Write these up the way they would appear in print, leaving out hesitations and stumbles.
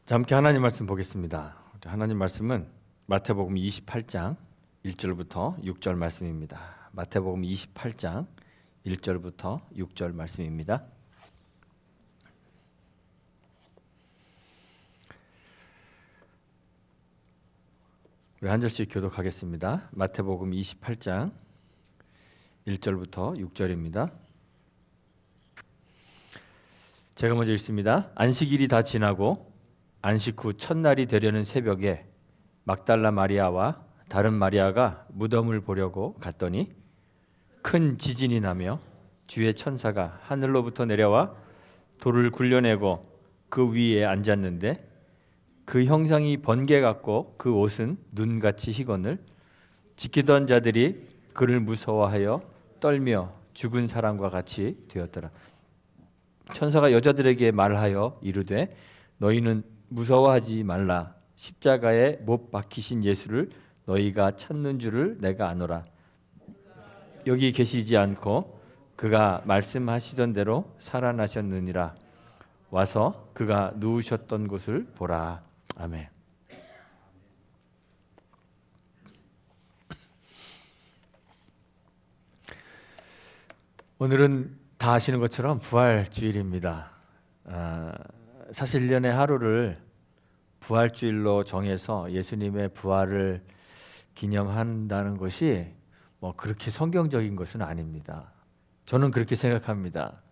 자, 함께 하나님 말씀 보겠습니다. 하나님 말씀은 마태복음 28장 1절부터 6절 말씀입니다. 마태복음 28장 1절부터 6절 말씀입니다. 우리 한 절씩 교독하겠습니다. 마태복음 28장 1절부터 6절입니다. 제가 먼저 읽습니다. 안식일이 다 지나고 안식 후 첫날이 되려는 새벽에 막달라 마리아와 다른 마리아가 무덤을 보려고 갔더니 큰 지진이 나며 주의 천사가 하늘로부터 내려와 돌을 굴려내고 그 위에 앉았는데 그 형상이 번개 같고 그 옷은 눈같이 희건을 지키던 자들이 그를 무서워하여 떨며 죽은 사람과 같이 되었더라. 천사가 여자들에게 말하여 이르되 너희는 무서워하지 말라. 십자가에 못 박히신 예수를 너희가 찾는 줄을 내가 아노라. 여기 계시지 않고 그가 말씀하시던 대로 살아나셨느니라. 와서 그가 누우셨던 곳을 보라. 아멘. 오늘은 다 아시는 것처럼 부활주일입니다. 사실 1년의 하루를 부활주일로 정해서 예수님의 부활을 기념한다는 것이 그렇게 성경적인 것은 아닙니다. 저는 그렇게 생각합니다.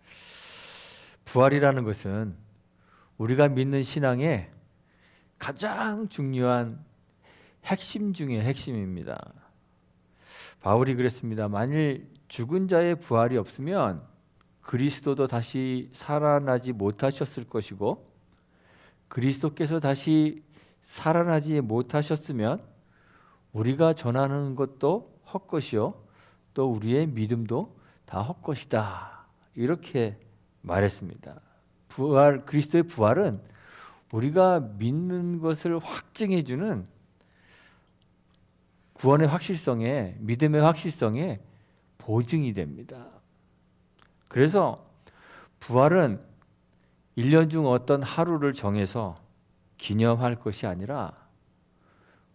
부활이라는 것은 우리가 믿는 신앙의 가장 중요한 핵심 중의 핵심입니다. 바울이 그랬습니다. 만일 죽은 자의 부활이 없으면 그리스도도 다시 살아나지 못하셨을 것이고 그리스도께서 다시 살아나지 못하셨으면 우리가 전하는 것도 헛것이요 또 우리의 믿음도 다 헛것이다. 이렇게 말했습니다. 그리스도의 부활은 우리가 믿는 것을 확증해주는 구원의 확실성에, 믿음의 확실성에 보증이 됩니다. 그래서 부활은 1년 중 어떤 하루를 정해서 기념할 것이 아니라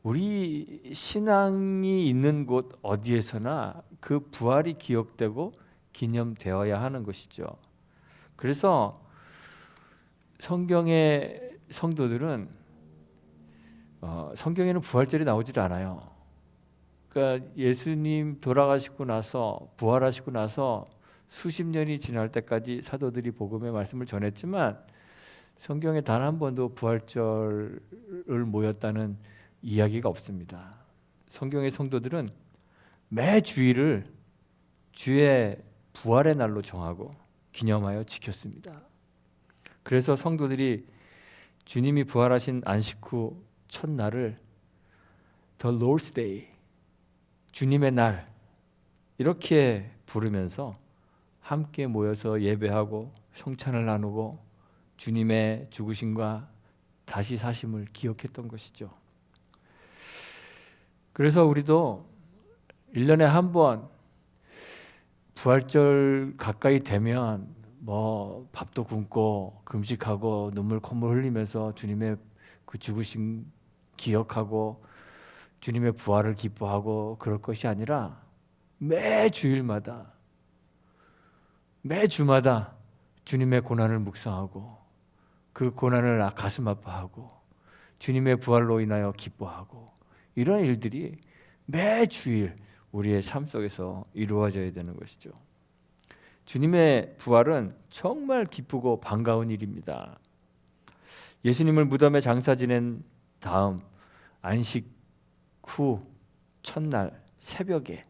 우리 신앙이 있는 곳 어디에서나 그 부활이 기억되고 기념되어야 하는 것이죠. 그래서 성경의 성도들은 성경에는 부활절이 나오질 않아요. 그러니까 예수님 돌아가시고 나서 부활하시고 나서 수십 년이 지날 때까지 사도들이 복음의 말씀을 전했지만 성경에 단 한 번도 부활절을 모였다는 이야기가 없습니다. 성경의 성도들은 매 주일을 주의 부활의 날로 정하고 기념하여 지켰습니다. 그래서 성도들이 주님이 부활하신 안식 후 첫날을 The Lord's Day, 주님의 날 이렇게 부르면서 함께 모여서 예배하고 성찬을 나누고 주님의 죽으심과 다시 사심을 기억했던 것이죠. 그래서 우리도 1년에 한 번 부활절 가까이 되면 밥도 굶고 금식하고 눈물 콧물 흘리면서 주님의 그 죽으심 기억하고 주님의 부활을 기뻐하고 그럴 것이 아니라 매 주일마다 매 주마다 주님의 고난을 묵상하고 그 고난을 가슴 아파하고 주님의 부활로 인하여 기뻐하고 이런 일들이 매 주일 우리의 삶 속에서 이루어져야 되는 것이죠. 주님의 부활은 정말 기쁘고 반가운 일입니다. 예수님을 무덤에 장사 지낸 다음 안식 후 첫날 새벽에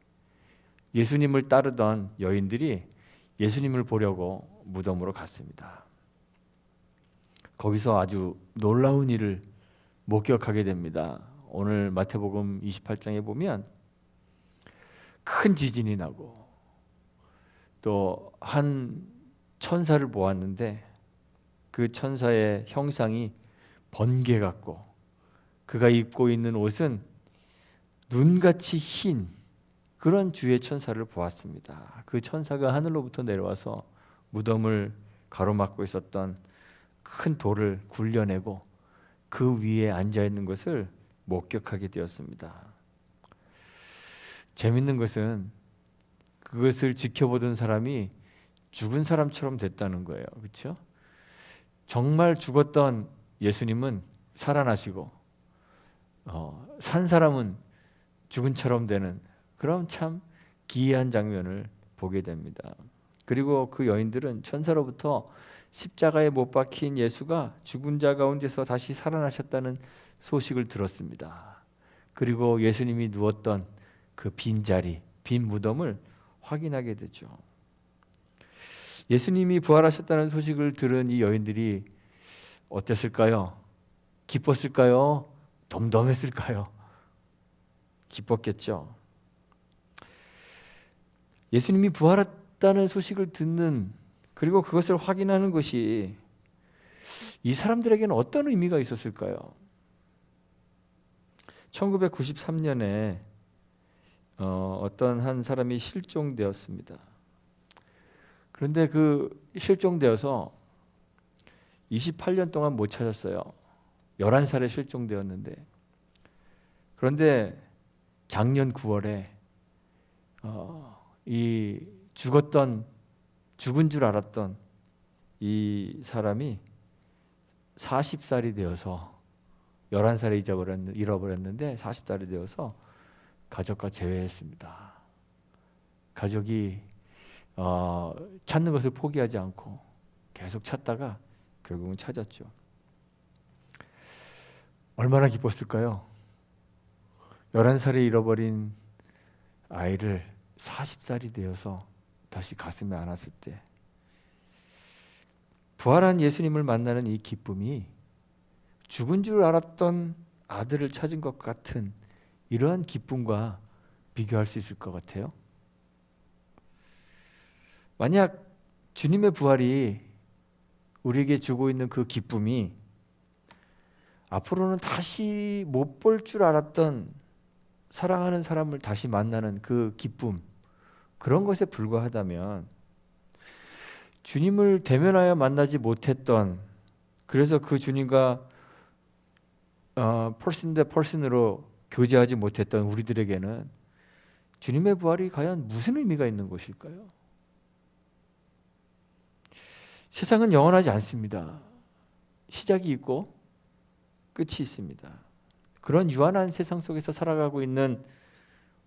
예수님을 따르던 여인들이 예수님을 보려고 무덤으로 갔습니다. 거기서 아주 놀라운 일을 목격하게 됩니다. 오늘 마태복음 28장에 보면 큰 지진이 나고 또 한 천사를 보았는데 그 천사의 형상이 번개 같고 그가 입고 있는 옷은 눈같이 흰 그런 주의 천사를 보았습니다. 그 천사가 하늘로부터 내려와서 무덤을 가로막고 있었던 큰 돌을 굴려내고 그 위에 앉아 있는 것을 목격하게 되었습니다. 재밌는 것은 그것을 지켜보던 사람이 죽은 사람처럼 됐다는 거예요. 그렇죠? 정말 죽었던 예수님은 살아나시고 산 사람은 죽은처럼 되는 그런 참 기이한 장면을 보게 됩니다. 그리고 그 여인들은 천사로부터 십자가에 못 박힌 예수가 죽은 자 가운데서 다시 살아나셨다는 소식을 들었습니다. 그리고 예수님이 누웠던 그 빈자리, 빈 무덤을 확인하게 되죠. 예수님이 부활하셨다는 소식을 들은 이 여인들이 어땠을까요? 기뻤을까요? 덤덤했을까요? 기뻤겠죠. 예수님이 부활했다는 소식을 듣는 그리고 그것을 확인하는 것이 이 사람들에게는 어떤 의미가 있었을까요? 1993년에 어떤 한 사람이 실종되었습니다. 그런데 그 실종되어서 28년 동안 못 찾았어요. 11살에 실종되었는데, 그런데 작년 9월에 이 죽은 줄 알았던 이 사람이 40살이 되어서 11살에 잃어버렸는데 40살이 되어서 가족과 재회했습니다. 가족이 찾는 것을 포기하지 않고 계속 찾다가 결국은 찾았죠. 얼마나 기뻤을까요? 11살에 잃어버린 아이를 40살이 되어서 다시 가슴에 안았을 때 부활한 예수님을 만나는 이 기쁨이 죽은 줄 알았던 아들을 찾은 것 같은 이러한 기쁨과 비교할 수 있을 것 같아요. 만약 주님의 부활이 우리에게 주고 있는 그 기쁨이 앞으로는 다시 못 볼 줄 알았던 사랑하는 사람을 다시 만나는 그 기쁨, 그런 것에 불과하다면 주님을 대면하여 만나지 못했던, 그래서 그 주님과 퍼슨 대 퍼슨으로 교제하지 못했던 우리들에게는 주님의 부활이 과연 무슨 의미가 있는 것일까요? 세상은 영원하지 않습니다. 시작이 있고 끝이 있습니다. 그런 유한한 세상 속에서 살아가고 있는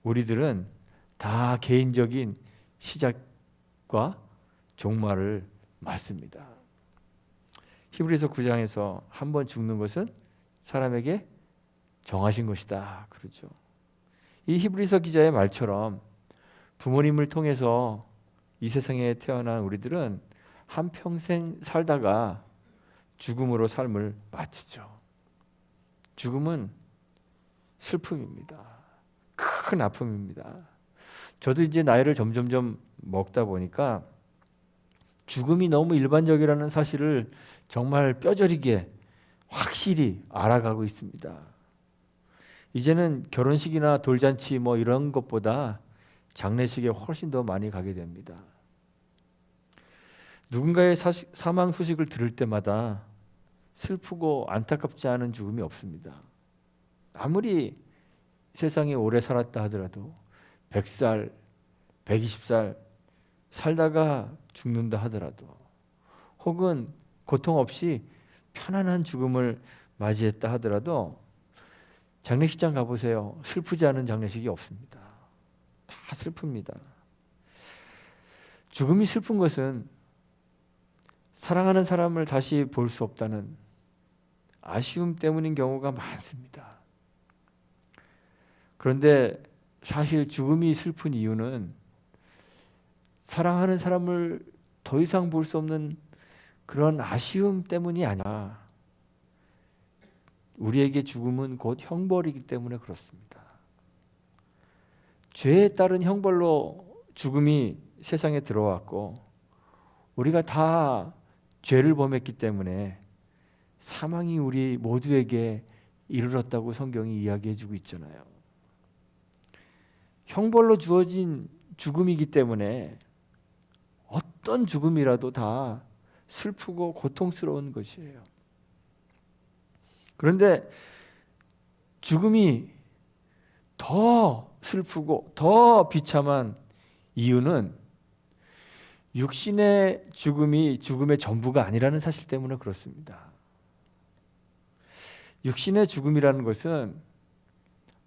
우리들은 다 개인적인 시작과 종말을 맞습니다. 히브리서 9장에서 한 번 죽는 것은 사람에게 정하신 것이다, 그러죠. 이 히브리서 기자의 말처럼 부모님을 통해서 이 세상에 태어난 우리들은 한평생 살다가 죽음으로 삶을 마치죠. 죽음은 슬픔입니다. 큰 아픔입니다. 저도 이제 나이를 점점점 먹다 보니까 죽음이 너무 일반적이라는 사실을 정말 뼈저리게 확실히 알아가고 있습니다. 이제는 결혼식이나 돌잔치 뭐 이런 것보다 장례식에 훨씬 더 많이 가게 됩니다. 누군가의 사망 소식을 들을 때마다 슬프고 안타깝지 않은 죽음이 없습니다. 아무리 세상에 오래 살았다 하더라도 100살, 120살 살다가 죽는다 하더라도, 혹은 고통 없이 편안한 죽음을 맞이했다 하더라도 장례식장 가보세요. 슬프지 않은 장례식이 없습니다. 다 슬픕니다. 죽음이 슬픈 것은 사랑하는 사람을 다시 볼 수 없다는 아쉬움 때문인 경우가 많습니다. 그런데 사실 죽음이 슬픈 이유는 사랑하는 사람을 더 이상 볼 수 없는 그런 아쉬움 때문이 아니라 우리에게 죽음은 곧 형벌이기 때문에 그렇습니다. 죄에 따른 형벌로 죽음이 세상에 들어왔고, 우리가 다 죄를 범했기 때문에 사망이 우리 모두에게 이르렀다고 성경이 이야기해주고 있잖아요. 형벌로 주어진 죽음이기 때문에 어떤 죽음이라도 다 슬프고 고통스러운 것이에요. 그런데 죽음이 더 슬프고 더 비참한 이유는 육신의 죽음이 죽음의 전부가 아니라는 사실 때문에 그렇습니다. 육신의 죽음이라는 것은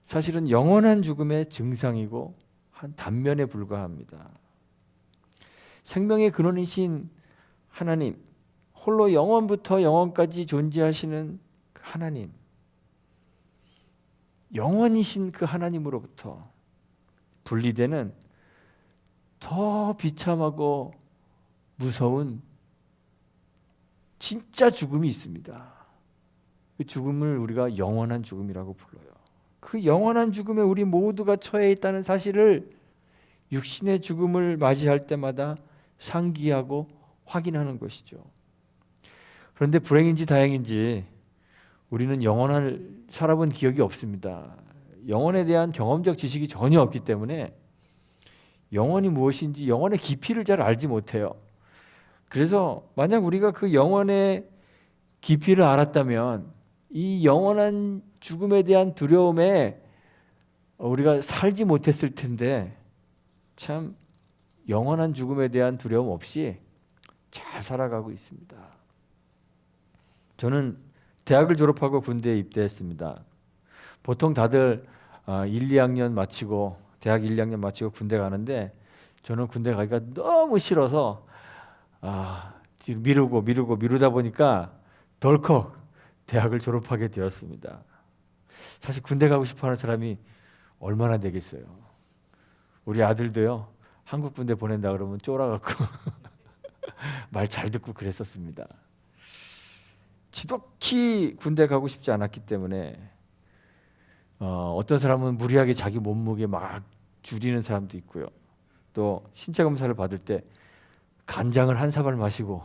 사실은 영원한 죽음의 증상이고 한 단면에 불과합니다. 생명의 근원이신 하나님, 홀로 영원부터 영원까지 존재하시는 하나님, 영원이신 그 하나님으로부터 분리되는 더 비참하고 무서운 진짜 죽음이 있습니다. 그 죽음을 우리가 영원한 죽음이라고 불러요. 그 영원한 죽음에 우리 모두가 처해 있다는 사실을 육신의 죽음을 맞이할 때마다 상기하고 확인하는 것이죠. 그런데 불행인지 다행인지 우리는 영원을 살아본 기억이 없습니다. 영원에 대한 경험적 지식이 전혀 없기 때문에 영원이 무엇인지 영원의 깊이를 잘 알지 못해요. 그래서 만약 우리가 그 영원의 깊이를 알았다면 이 영원한 죽음에 대한 두려움에 우리가 살지 못했을 텐데 참 영원한 죽음에 대한 두려움 없이 잘 살아가고 있습니다. 저는 대학을 졸업하고 군대에 입대했습니다. 보통 다들 1, 2학년 마치고 대학 1, 2학년 마치고 군대 가는데 저는 군대 가기가 너무 싫어서 미루다 보니까 덜컥 대학을 졸업하게 되었습니다. 사실 군대 가고 싶어하는 사람이 얼마나 되겠어요. 우리 아들도요. 한국 군대 보낸다 그러면 쫄아갖고 말 잘 듣고 그랬었습니다. 지독히 군대 가고 싶지 않았기 때문에 어떤 사람은 무리하게 자기 몸무게 막 줄이는 사람도 있고요. 또 신체 검사를 받을 때 간장을 한 사발 마시고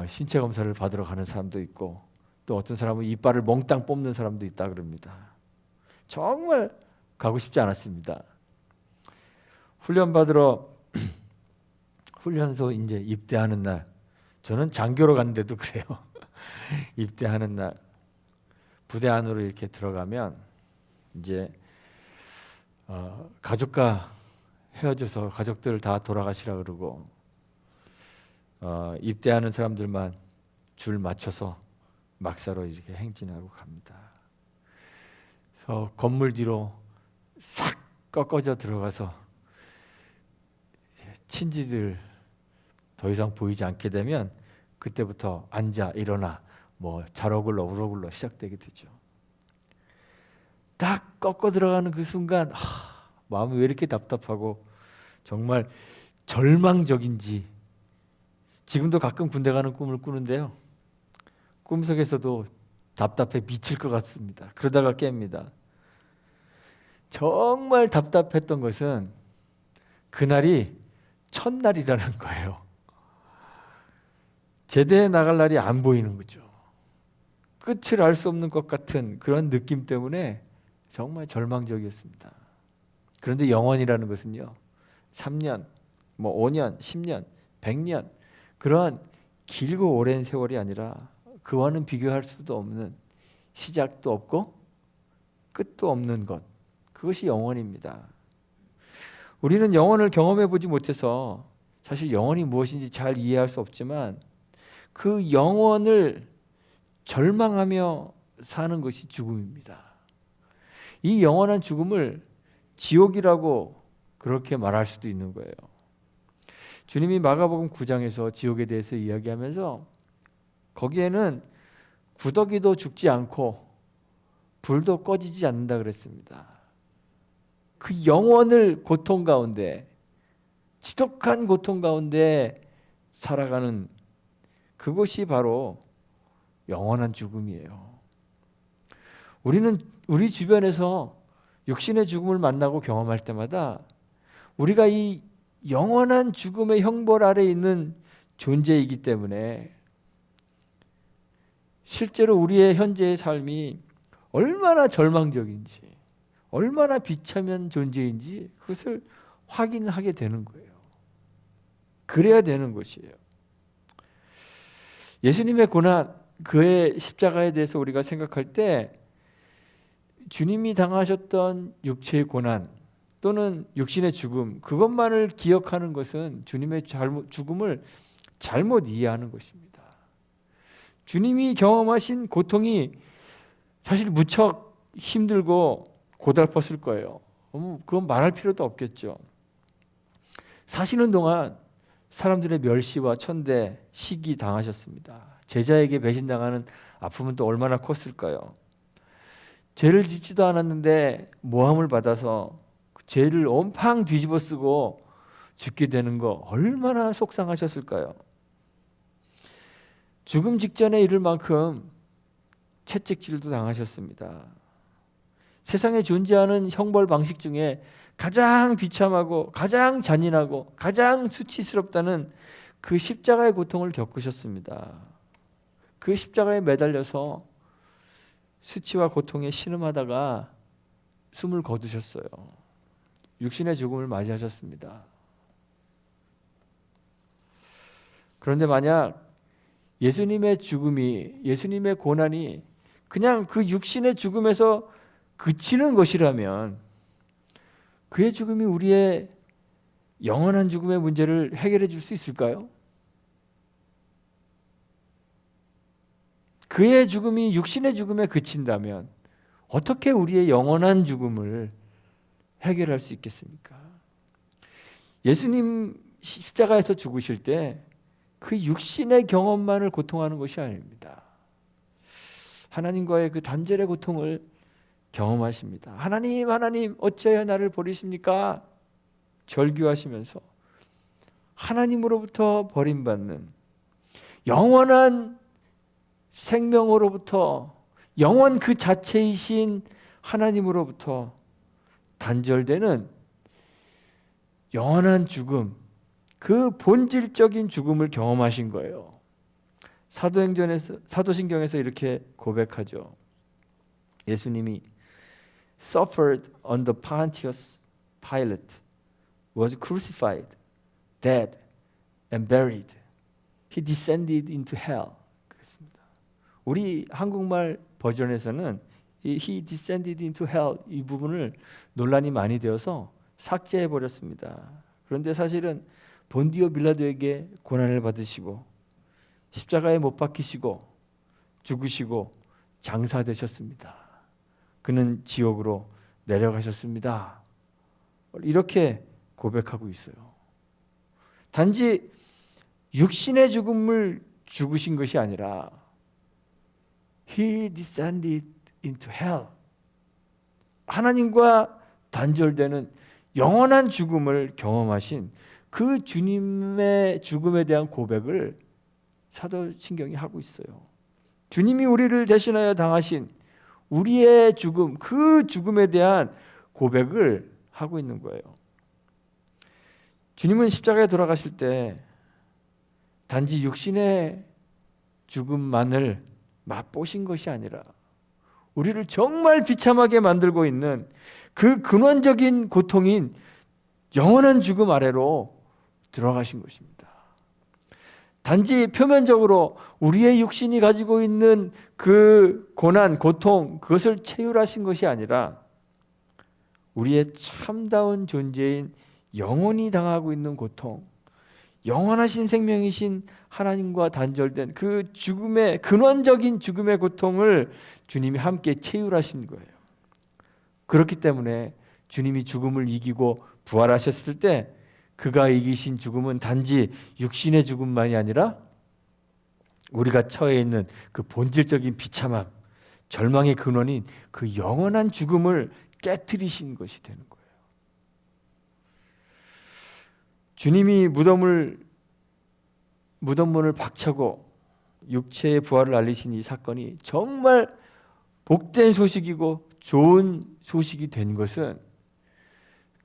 신체 검사를 받으러 가는 사람도 있고 또 어떤 사람은 이빨을 몽땅 뽑는 사람도 있다 그럽니다. 정말 가고 싶지 않았습니다. 훈련 받으러 훈련소 이제 입대하는 날, 저는 장교로 갔는데도 그래요. 입대하는 날 부대 안으로 이렇게 들어가면 이제 가족과 헤어져서 가족들 다 돌아가시라 그러고 입대하는 사람들만 줄 맞춰서 막사로 이렇게 행진하고 갑니다. 그래서 건물 뒤로 싹 꺾어져 들어가서 친지들 더 이상 보이지 않게 되면 그때부터 앉아 일어나 뭐 자러 굴러 우러 굴러 시작되게 되죠. 딱 꺾어 들어가는 그 순간 마음이 왜 이렇게 답답하고 정말 절망적인지. 지금도 가끔 군대 가는 꿈을 꾸는데요. 꿈속에서도 답답해 미칠 것 같습니다. 그러다가 깹니다. 정말 답답했던 것은 그날이 첫날이라는 거예요. 제대에 나갈 날이 안 보이는 거죠. 끝을 알 수 없는 것 같은 그런 느낌 때문에 정말 절망적이었습니다. 그런데 영원이라는 것은요, 3년, 5년, 10년, 100년 그러한 길고 오랜 세월이 아니라 그와는 비교할 수도 없는 시작도 없고 끝도 없는 것, 그것이 영원입니다. 우리는 영원을 경험해 보지 못해서 사실 영원이 무엇인지 잘 이해할 수 없지만 그 영원을 절망하며 사는 것이 죽음입니다. 이 영원한 죽음을 지옥이라고 그렇게 말할 수도 있는 거예요. 주님이 마가복음 9장에서 지옥에 대해서 이야기하면서 거기에는 구더기도 죽지 않고 불도 꺼지지 않는다 그랬습니다. 그 영원을 고통 가운데, 지독한 고통 가운데 살아가는 그것이 바로 영원한 죽음이에요. 우리는 우리 주변에서 육신의 죽음을 만나고 경험할 때마다 우리가 이 영원한 죽음의 형벌 아래 있는 존재이기 때문에 실제로 우리의 현재의 삶이 얼마나 절망적인지, 얼마나 비참한 존재인지 그것을 확인하게 되는 거예요. 그래야 되는 것이에요. 예수님의 고난, 그의 십자가에 대해서 우리가 생각할 때 주님이 당하셨던 육체의 고난 또는 육신의 죽음, 그것만을 기억하는 것은 주님의 죽음을 잘못 이해하는 것입니다. 주님이 경험하신 고통이 사실 무척 힘들고 고달팠을 거예요. 그건 말할 필요도 없겠죠. 사시는 동안 사람들의 멸시와 천대, 시기 당하셨습니다. 제자에게 배신당하는 아픔은 또 얼마나 컸을까요? 죄를 짓지도 않았는데 모함을 받아서 죄를 온팡 뒤집어 쓰고 죽게 되는 거 얼마나 속상하셨을까요? 죽음 직전에 이를 만큼 채찍질도 당하셨습니다. 세상에 존재하는 형벌 방식 중에 가장 비참하고 가장 잔인하고 가장 수치스럽다는 그 십자가의 고통을 겪으셨습니다. 그 십자가에 매달려서 수치와 고통에 신음하다가 숨을 거두셨어요. 육신의 죽음을 맞이하셨습니다. 그런데 만약 예수님의 죽음이, 예수님의 고난이 그냥 그 육신의 죽음에서 그치는 것이라면 그의 죽음이 우리의 영원한 죽음의 문제를 해결해 줄 수 있을까요? 그의 죽음이 육신의 죽음에 그친다면 어떻게 우리의 영원한 죽음을 해결할 수 있겠습니까? 예수님 십자가에서 죽으실 때 그 육신의 경험만을 고통하는 것이 아닙니다. 하나님과의 그 단절의 고통을 경험하십니다. 하나님, 하나님, 어찌하여 나를 버리십니까? 절규하시면서 하나님으로부터 버림받는 영원한 생명으로부터, 영원 그 자체이신 하나님으로부터 단절되는 영원한 죽음, 그 본질적인 죽음을 경험하신 거예요. 사도신경에서 이렇게 고백하죠. 예수님이 suffered under Pontius Pilate, was crucified, dead, and buried. He descended into hell. 그렇습니다. 우리 한국말 버전에서는 이 He descended into hell 이 부분을 논란이 많이 되어서 삭제해 버렸습니다. 그런데 사실은 본디오 빌라도에게 고난을 받으시고 십자가에 못 박히시고 죽으시고 장사되셨습니다. 그는 지옥으로 내려가셨습니다. 이렇게 고백하고 있어요. 단지 육신의 죽음을 죽으신 것이 아니라 He descended into hell. 하나님과 단절되는 영원한 죽음을 경험하신 그 주님의 죽음에 대한 고백을 사도신경이 하고 있어요. 주님이 우리를 대신하여 당하신 우리의 죽음, 그 죽음에 대한 고백을 하고 있는 거예요. 주님은 십자가에 돌아가실 때 단지 육신의 죽음만을 맛보신 것이 아니라 우리를 정말 비참하게 만들고 있는 그 근원적인 고통인 영원한 죽음 아래로 들어가신 것입니다. 단지 표면적으로 우리의 육신이 가지고 있는 그 고난, 고통, 그것을 체휼하신 것이 아니라 우리의 참다운 존재인 영원히 당하고 있는 고통, 영원하신 생명이신 하나님과 단절된 그 죽음의 근원적인 죽음의 고통을 주님이 함께 체휼하신 거예요. 그렇기 때문에 주님이 죽음을 이기고 부활하셨을 때 그가 이기신 죽음은 단지 육신의 죽음만이 아니라 우리가 처해 있는 그 본질적인 비참함, 절망의 근원인 그 영원한 죽음을 깨트리신 것이 되는 거예요. 주님이 무덤문을 박차고 육체의 부활을 알리신 이 사건이 정말 복된 소식이고 좋은 소식이 된 것은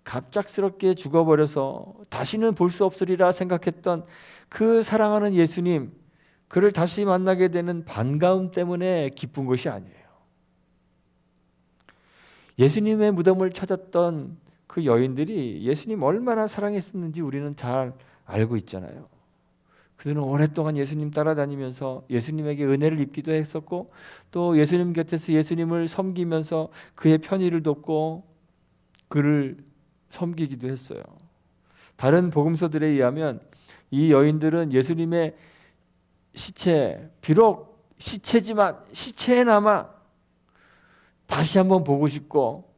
갑작스럽게 죽어버려서 다시는 볼 수 없으리라 생각했던 그 사랑하는 예수님, 그를 다시 만나게 되는 반가움 때문에 기쁜 것이 아니에요. 예수님의 무덤을 찾았던 그 여인들이 예수님 얼마나 사랑했었는지 우리는 잘 알고 있잖아요. 그들은 오랫동안 예수님 따라다니면서 예수님에게 은혜를 입기도 했었고 또 예수님 곁에서 예수님을 섬기면서 그의 편의를 돕고 그를 섬기기도 했어요. 다른 복음서들에 의하면 이 여인들은 예수님의 시체, 비록 시체지만 시체에나마 다시 한번 보고 싶고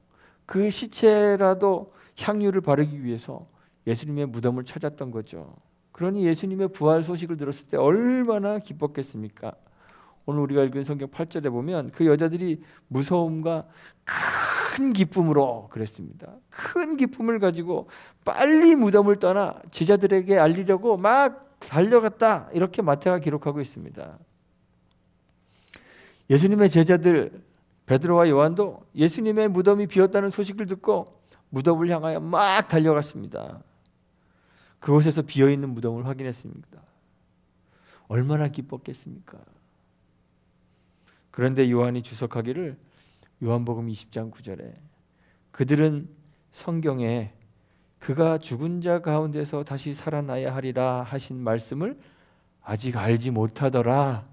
그 시체라도 향유를 바르기 위해서 예수님의 무덤을 찾았던 거죠. 그러니 예수님의 부활 소식을 들었을 때 얼마나 기뻤겠습니까? 오늘 우리가 읽은 성경 8절에 보면 그 여자들이 무서움과 큰 기쁨으로 그랬습니다. 큰 기쁨을 가지고 빨리 무덤을 떠나 제자들에게 알리려고 막 달려갔다. 이렇게 마태가 기록하고 있습니다. 예수님의 제자들 베드로와 요한도 예수님의 무덤이 비었다는 소식을 듣고 무덤을 향하여 막 달려갔습니다. 그곳에서 비어있는 무덤을 확인했습니다. 얼마나 기뻤겠습니까? 그런데 요한이 주석하기를 요한복음 20장 9절에 그들은 성경에 그가 죽은 자 가운데서 다시 살아나야 하리라 하신 말씀을 아직 알지 못하더라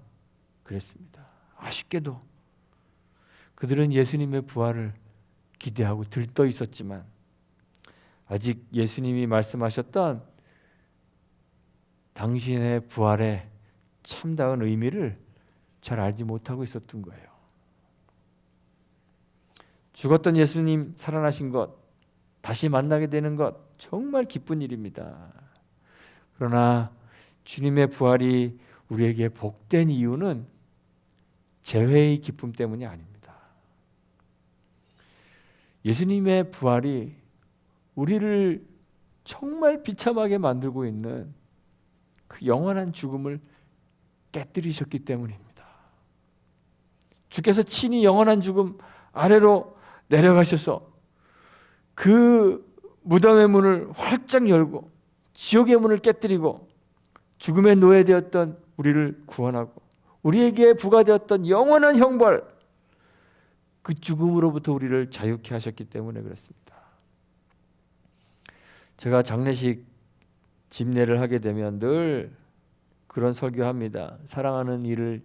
그랬습니다. 아쉽게도 그들은 예수님의 부활을 기대하고 들떠 있었지만 아직 예수님이 말씀하셨던 당신의 부활의 참다운 의미를 잘 알지 못하고 있었던 거예요. 죽었던 예수님 살아나신 것, 다시 만나게 되는 것 정말 기쁜 일입니다. 그러나 주님의 부활이 우리에게 복된 이유는 재회의 기쁨 때문이 아닙니다. 예수님의 부활이 우리를 정말 비참하게 만들고 있는 그 영원한 죽음을 깨뜨리셨기 때문입니다. 주께서 친히 영원한 죽음 아래로 내려가셔서 그 무덤의 문을 활짝 열고 지옥의 문을 깨뜨리고 죽음의 노예되었던 우리를 구원하고 우리에게 부과되었던 영원한 형벌 그 죽음으로부터 우리를 자유케 하셨기 때문에 그렇습니다. 제가 장례식 집례를 하게 되면 늘 그런 설교합니다. 사랑하는 이를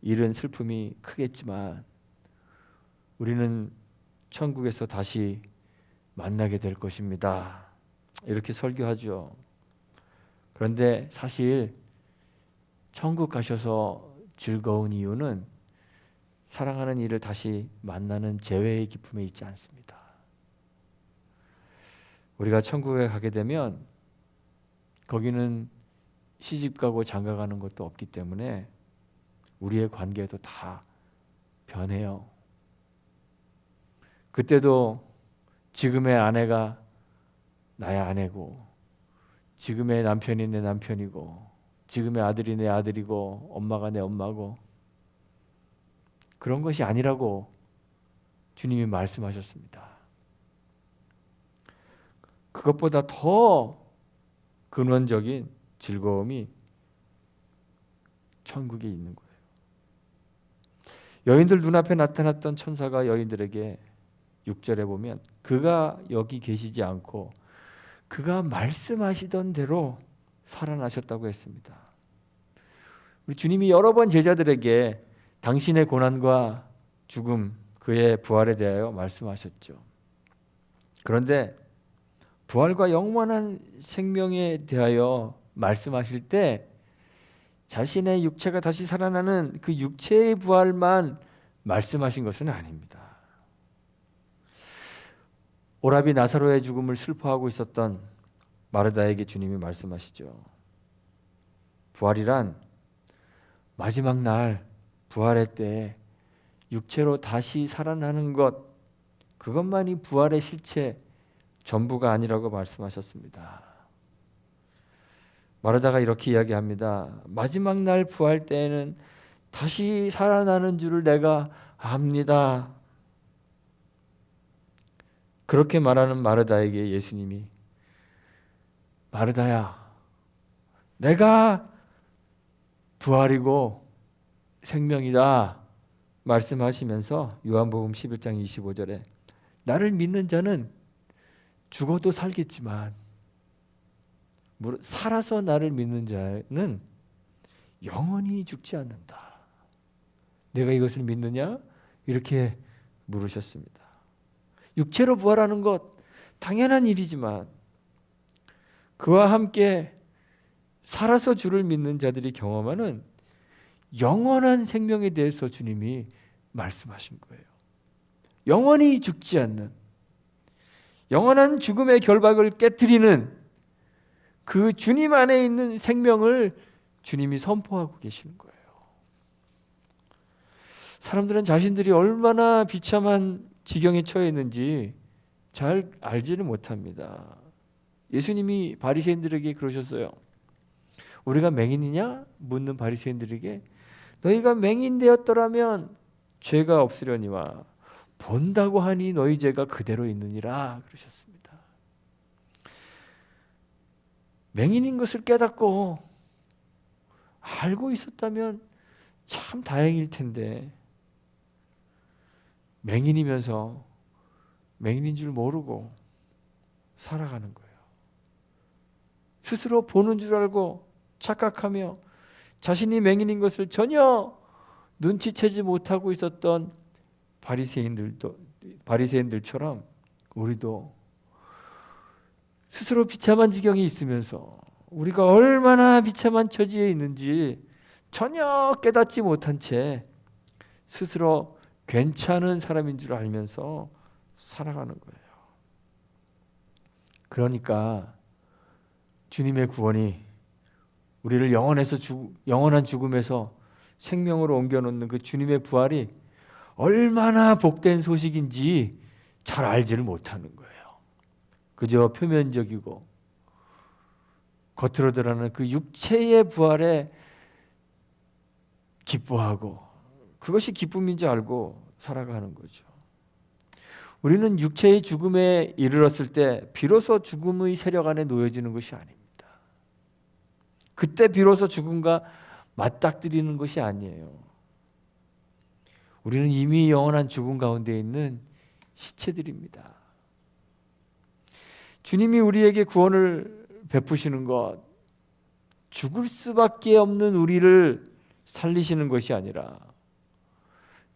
잃은 슬픔이 크겠지만 우리는 천국에서 다시 만나게 될 것입니다. 이렇게 설교하죠. 그런데 사실 천국 가셔서 즐거운 이유는 사랑하는 이를 다시 만나는 재회의 기쁨에 있지 않습니다. 우리가 천국에 가게 되면 거기는 시집가고 장가가는 것도 없기 때문에 우리의 관계도 다 변해요. 그때도 지금의 아내가 나의 아내고 지금의 남편이 내 남편이고 지금의 아들이 내 아들이고 엄마가 내 엄마고 그런 것이 아니라고 주님이 말씀하셨습니다. 그것보다 더 근원적인 즐거움이 천국에 있는 거예요. 여인들 눈앞에 나타났던 천사가 여인들에게 6절에 보면 그가 여기 계시지 않고 그가 말씀하시던 대로 살아나셨다고 했습니다. 우리 주님이 여러 번 제자들에게 당신의 고난과 죽음, 그의 부활에 대하여 말씀하셨죠. 그런데 부활과 영원한 생명에 대하여 말씀하실 때 자신의 육체가 다시 살아나는 그 육체의 부활만 말씀하신 것은 아닙니다. 오라비 나사로의 죽음을 슬퍼하고 있었던 마르다에게 주님이 말씀하시죠. 부활이란 마지막 날 부활의 때에 육체로 다시 살아나는 것, 그것만이 부활의 실체 전부가 아니라고 말씀하셨습니다. 마르다가 이렇게 이야기합니다. 마지막 날 부활 때에는 다시 살아나는 줄을 내가 압니다. 그렇게 말하는 마르다에게 예수님이 마르다야, 내가 부활이고 생명이다 말씀하시면서 요한복음 11장 25절에 나를 믿는 자는 죽어도 살겠지만 살아서 나를 믿는 자는 영원히 죽지 않는다. 내가 이것을 믿느냐? 이렇게 물으셨습니다. 육체로 부활하는 것 당연한 일이지만 그와 함께 살아서 주를 믿는 자들이 경험하는 영원한 생명에 대해서 주님이 말씀하신 거예요. 영원히 죽지 않는, 영원한 죽음의 결박을 깨트리는 그 주님 안에 있는 생명을 주님이 선포하고 계시는 거예요. 사람들은 자신들이 얼마나 비참한 지경에 처해 있는지 잘 알지를 못합니다. 예수님이 바리새인들에게 그러셨어요. 우리가 맹인이냐? 묻는 바리새인들에게 너희가 맹인 되었더라면 죄가 없으려니와 본다고 하니 너희 죄가 그대로 있느니라 그러셨습니다. 맹인인 것을 깨닫고 알고 있었다면 참 다행일 텐데 맹인이면서 맹인인 줄 모르고 살아가는 거예요. 스스로 보는 줄 알고 착각하며 자신이 맹인인 것을 전혀 눈치채지 못하고 있었던 바리새인들처럼 우리도 스스로 비참한 지경에 있으면서 우리가 얼마나 비참한 처지에 있는지 전혀 깨닫지 못한 채 스스로 괜찮은 사람인 줄 알면서 살아가는 거예요. 그러니까 주님의 구원이 우리를 영원한 죽음에서 생명으로 옮겨놓는 그 주님의 부활이 얼마나 복된 소식인지 잘 알지를 못하는 거예요. 그저 표면적이고 겉으로 드러나는 그 육체의 부활에 기뻐하고 그것이 기쁨인 줄 알고 살아가는 거죠. 우리는 육체의 죽음에 이르렀을 때 비로소 죽음의 세력 안에 놓여지는 것이 아닙니다. 그때 비로소 죽음과 맞닥뜨리는 것이 아니에요. 우리는 이미 영원한 죽음 가운데 있는 시체들입니다. 주님이 우리에게 구원을 베푸시는 것, 죽을 수밖에 없는 우리를 살리시는 것이 아니라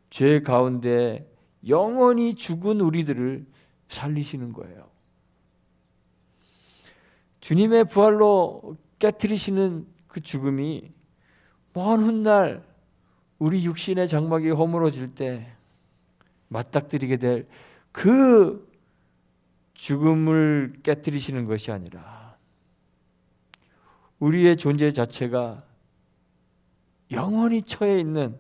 죄 가운데 영원히 죽은 우리들을 살리시는 거예요. 주님의 부활로 깨트리시는 그 죽음이 먼 훗날 우리 육신의 장막이 허물어질 때 맞닥뜨리게 될 그 죽음을 깨트리시는 것이 아니라 우리의 존재 자체가 영원히 처해 있는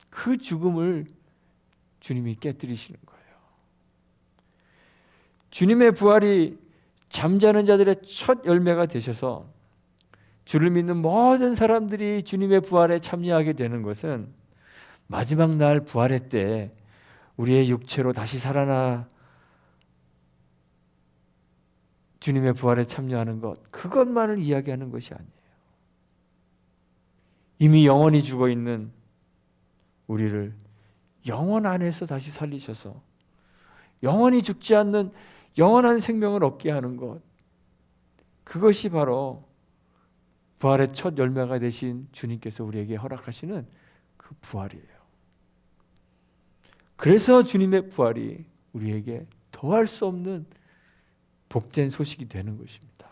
그 죽음을 주님이 깨트리시는 거예요. 주님의 부활이 잠자는 자들의 첫 열매가 되셔서 주를 믿는 모든 사람들이 주님의 부활에 참여하게 되는 것은 마지막 날 부활의 때 우리의 육체로 다시 살아나 주님의 부활에 참여하는 것, 그것만을 이야기하는 것이 아니에요. 이미 영원히 죽어 있는 우리를 영원 안에서 다시 살리셔서 영원히 죽지 않는 영원한 생명을 얻게 하는 것, 그것이 바로 부활의 첫 열매가 되신 주님께서 우리에게 허락하시는 그 부활이에요. 그래서 주님의 부활이 우리에게 더할 수 없는 복된 소식이 되는 것입니다.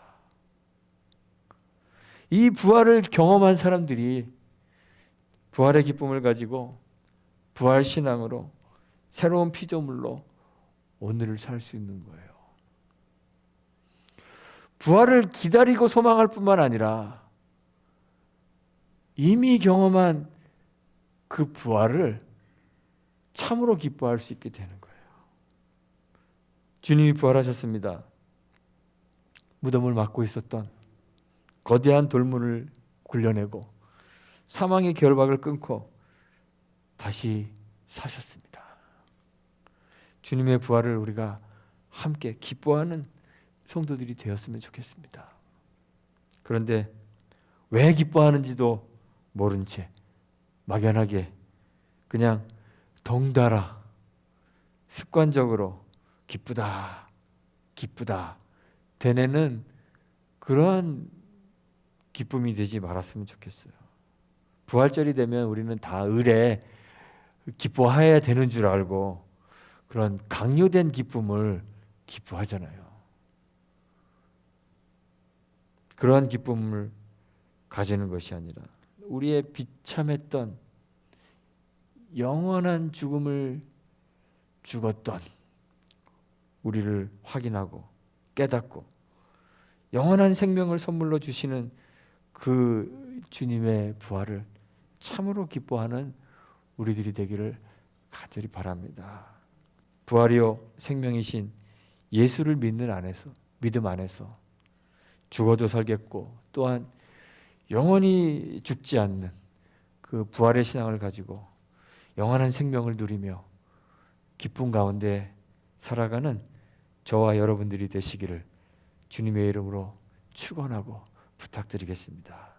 이 부활을 경험한 사람들이 부활의 기쁨을 가지고 부활 신앙으로 새로운 피조물로 오늘을 살 수 있는 거예요. 부활을 기다리고 소망할 뿐만 아니라 이미 경험한 그 부활을 참으로 기뻐할 수 있게 되는 거예요. 주님이 부활하셨습니다. 무덤을 막고 있었던 거대한 돌문을 굴려내고 사망의 결박을 끊고 다시 사셨습니다. 주님의 부활을 우리가 함께 기뻐하는 성도들이 되었으면 좋겠습니다. 그런데 왜 기뻐하는지도 모른 채 막연하게 그냥 덩달아 습관적으로 기쁘다 기쁘다 되뇌는 그러한 기쁨이 되지 말았으면 좋겠어요. 부활절이 되면 우리는 다 을에 기뻐해야 되는 줄 알고 그런 강요된 기쁨을 기뻐하잖아요. 그러한 기쁨을 가지는 것이 아니라 우리의 비참했던 영원한 죽음을 죽었던 우리를 확인하고 깨닫고 영원한 생명을 선물로 주시는 그 주님의 부활을 참으로 기뻐하는 우리들이 되기를 간절히 바랍니다. 부활이요 생명이신 예수를 믿음 안에서 죽어도 살겠고 또한 영원히 죽지 않는 그 부활의 신앙을 가지고 영원한 생명을 누리며 기쁨 가운데 살아가는 저와 여러분들이 되시기를 주님의 이름으로 축원하고 부탁드리겠습니다.